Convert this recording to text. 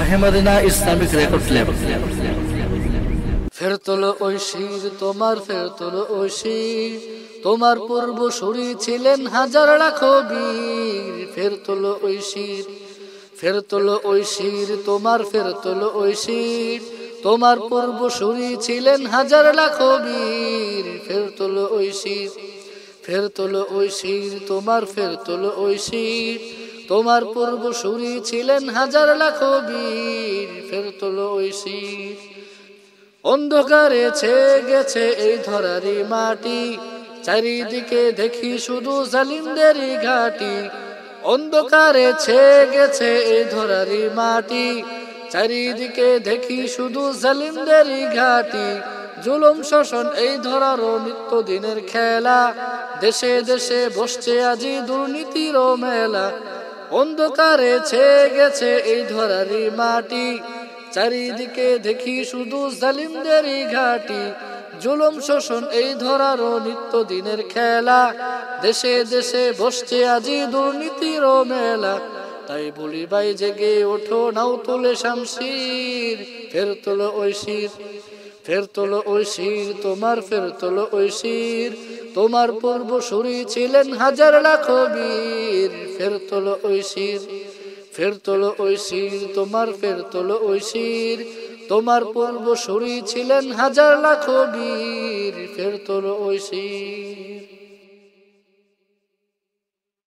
মাহে Medina Islamic record label. ফের তোলো ওই শির তোমার, ফের তোলো ওই শির তোমার পূর্বসূরি ছিলেন হাজার লাখো বীর। ফের তোলো ওই শির, ফের তোলো ওই শির তোমার, ফের তোলো ওই শির তোমার পূর্বসূরি ছিলেন হাজার লাখো বীর। ফের তোলো ওই শির, ফের তোলো ওই শির তোমার, ফের তোলো ওই শির তোমার পূর্বসূরি ছিলেন হাজার লাখো বীর। ফের তোলো ওই শির। অন্ধকারে ছেয়ে গেছে এই ধরারি মাটি, চারিদিকে দেখি শুধু জালিমদেরই ঘাটি। অন্ধকারে ছেয়ে গেছে এই ধরারি মাটি, চারিদিকে দেখি শুধু জালিমদেরই ঘাটি। জুলুম শোষণ এই ধরারও নিত্যদিনের খেলা, দেশে দেশে বসছে আজি দুর্নীতির মেলা। অন্ধকারে ছেয়ে গেছে এই ধরারি মাটি, চারিদিকে দেখি শুধু জালিমদেরই ঘাটি। জুলুম শোষণ এই ধরারও নিত্যদিনের খেলা, দেশে দেশে বসছে আজি দুর্নীতির মেলা। তাই বলি ভাই জেগে ওঠো, নাও তোলে শামশির। ফের তোলো ওই শির, ফের তোলো ওই শির তোমার, ফের তোলো ওই শির তোমার পূর্বসূরি ছিলেন হাজার লাখো বীর। ফের তোলো ওই শির, ফের তোলো ওই শির তোমার, ফের তোলো ওই শির তোমার পূর্বসূরি ছিলেন হাজার লাখো বীর। ফের তোলো ওই শির।